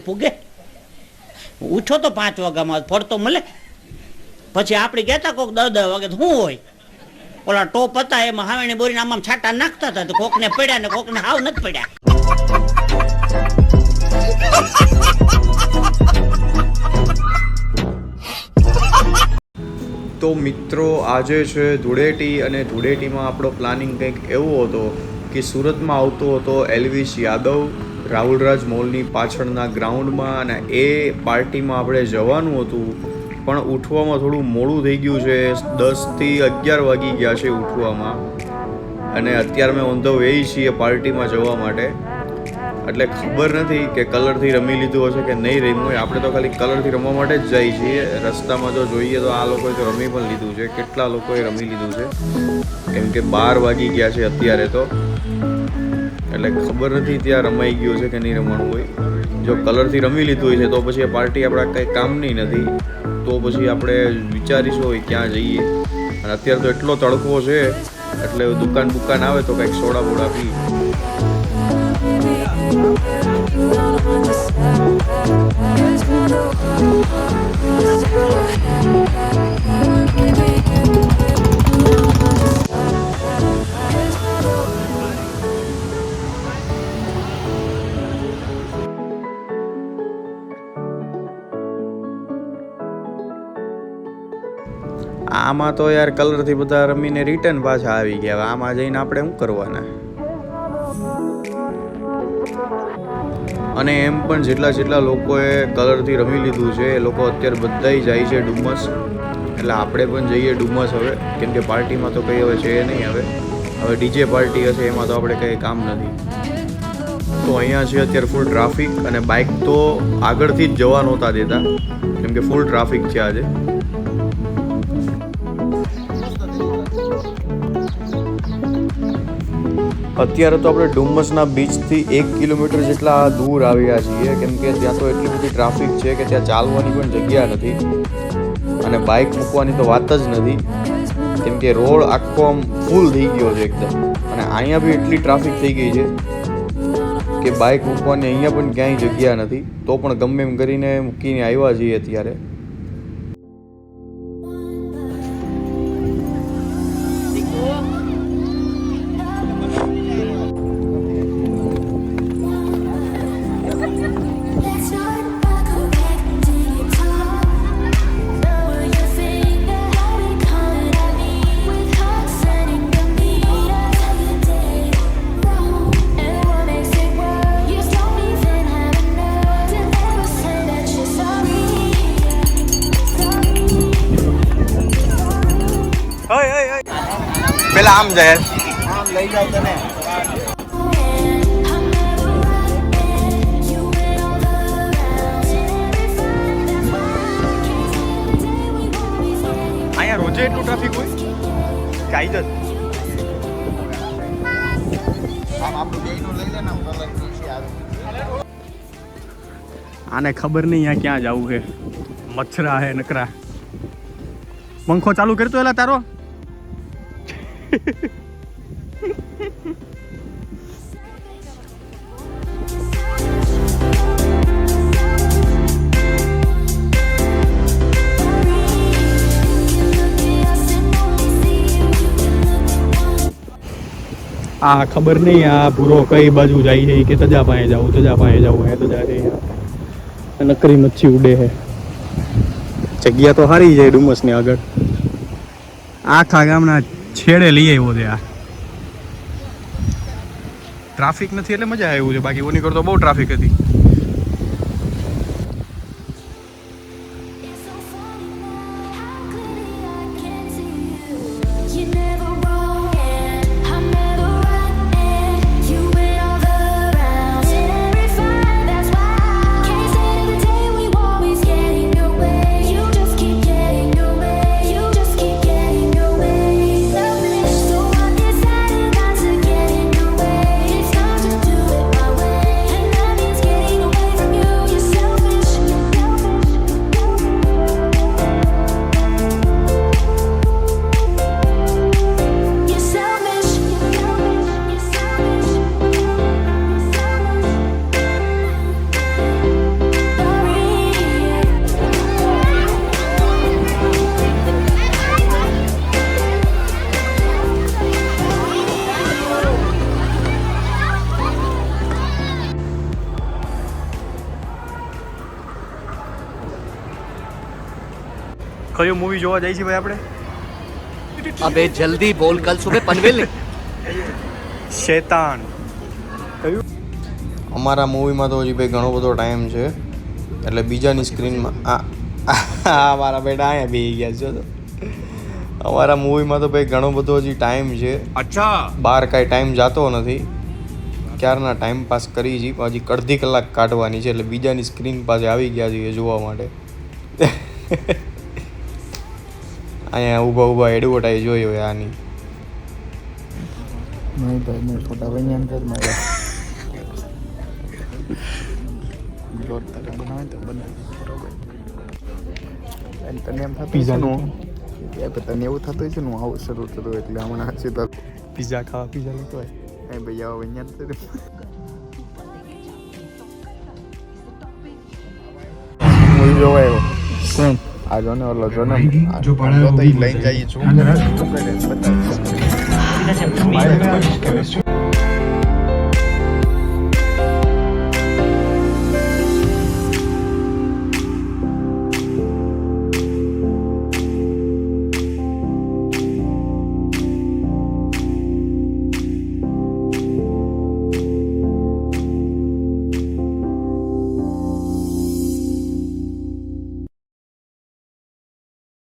પૂગે ઉઠો તો 5 વાગ્યામાં ફળ તો મળે. પછી આપણે કહેતા કોક 10 વાગે શું હોય, ઓલા ટોપ હતા એમાં હાવેણી બોરીને આમ છાંટા નાખતા હતા, તો કોકને પડ્યા ને કોકને હાવ નથી પડ્યા. તો મિત્રો આજે છે ધૂળેટી, અને ધૂળેટીમાં આપણો પ્લાનિંગ કંઈક એવો હતો કે સુરતમાં આવતો હતો એલ્વિસ યાદવ રાહુલરાજ મોલની પાછળના ગ્રાઉન્ડમાં, અને એ પાર્ટીમાં આપણે જવાનું હતું. પણ ઉઠવામાં થોડું મોડું થઈ ગયું છે, 10 થી 11 વાગી ગયા છે ઉઠવામાં, અને અત્યારે મેં ઓન ધ વે છીએ પાર્ટીમાં જવા માટે. એટલે ખબર નથી કે કલરથી રમી લીધું હશે કે નહીં રમ્યું હોય. આપણે તો ખાલી કલરથી રમવા માટે જ જઈએ છીએ. રસ્તામાં જો જોઈએ તો આ લોકોએ તો રમી પણ લીધું છે, કેટલા લોકોએ રમી લીધું છે, કેમ કે 12 વાગી ગયા છે અત્યારે તો. એટલે ખબર નથી ત્યાં રમાઈ ગયો છે કે નહીં રમવાનું હોય. જો કલરથી રમી લીધું હોય છે તો પછી એ પાર્ટી આપણા કંઈ કામની નથી, તો પછી આપણે વિચારીશું હોય ક્યાં જઈએ. અને અત્યારે તો એટલો તડકો છે એટલે દુકાન આવે તો કંઈક સોડા બોડા પી. આમાં તો યાર કલરથી બધા રમીને રિટર્ન પાછા આવી ગયા. આમાં જઈને આપણે શું કરવાના? અને એમ પણ જેટલા લોકોએ કલરથી રમી લીધું છે એ લોકો અત્યારે બધાય જાય છે ડુમસ. એટલે આપણે પણ જઈએ ડુમસ હવે, કેમ કે પાર્ટીમાં તો કંઈ હવે છે નહીં. હવે ડીજે પાર્ટી હશે એમાં તો આપણે કંઈ કામ નથી. તો અહીંયા છે અત્યારે ફૂલ ટ્રાફિક, અને બાઇક તો આગળથી જ જવા નહોતા દેતા કેમ કે ફૂલ ટ્રાફિક છે આજે. અત્યારે તો આપણે ડુમસના બીચથી 1 કિલોમીટર જેટલા દૂર આવ્યા છીએ, કેમ કે ત્યાં તો એટલી બધી ટ્રાફિક છે કે ત્યાં ચાલવાની પણ જગ્યા નથી, અને બાઇક મૂકવાની તો વાત જ નથી, કેમ કે રોડ આખો આમ ફૂલ થઈ ગયો છે એકદમ. અને અહીંયા બી એટલી ટ્રાફિક થઈ ગઈ છે કે બાઇક મૂકવાની અહીંયા પણ ક્યાંય જગ્યા નથી. તો પણ ગમે એમ કરીને મૂકીને આવ્યા છીએ અત્યારે. પેલા આમ જાય, આમ લઈ જાવ તને. અહીંયા રોજે એટલું ટ્રાફિક હોય કાઈ જ. આને ખબર નહીં અહીંયા ક્યાં જવું છે. મચ્છરા હે નકરા. પંખો ચાલુ કરતો એલા તારો. આ ખબર નહીં આ ભૂરો કઈ બાજુ જાય છે કે તજા પાસે જવું હે તજા છે. નકરી મચ્છી ઉડે છે. જગ્યા તો સારી છે ડુમસની આગળ. આખા ગામના છેડે લઈ આવ્યો છે. આ ટ્રાફિક નથી એટલે મજા આવ્યું છે, બાકી ઓની કરતો બહુ ટ્રાફિક હતી. કયું મૂવી જોવા જાય છે ભાઈ આપણે? अबे जल्दी बोल कल सुबह पनवेल શેતાન. અમારા મૂવીમાં તો હજી ભાઈ ઘણો બધો ટાઈમ છે, એટલે બીજાની સ્ક્રીનમાં મારા બેટા અહીંયા બેસી ગયા છે. તો અમારા મૂવીમાં તો ભાઈ ઘણો બધો હજી ટાઈમ છે. अच्छा બહાર કાંઈ ટાઈમ જતો નથી, ક્યારના ટાઈમ પાસ કરી છે. હજી અડધી કલાક કાઢવાની છે, એટલે બીજાની સ્ક્રીન પાસે આવી ગયા છીએ જોવા માટે. અહીંયા ઊભા ઊભા એડવર્ટાઈઝ જોઈ હોય આની. नहीं भाई मैं छोटा भाई अंदर मारा लोट तक बनावे तो बना बराबर અને તને એમ થતું Pizza છે નો? એ તને એવું થતું છે ને હું આવું શરૂ થતું એટલે હમણાં સીધા પિઝા ખાવા પિઝા લેતો હોય. એ ભાઈ આવો અહીંયા તો મૂવી જોવા આવ્યો કોણ આ જોને ઓલો જોને જો તો ઈ લઈને જઈએ છું બતાવીશ.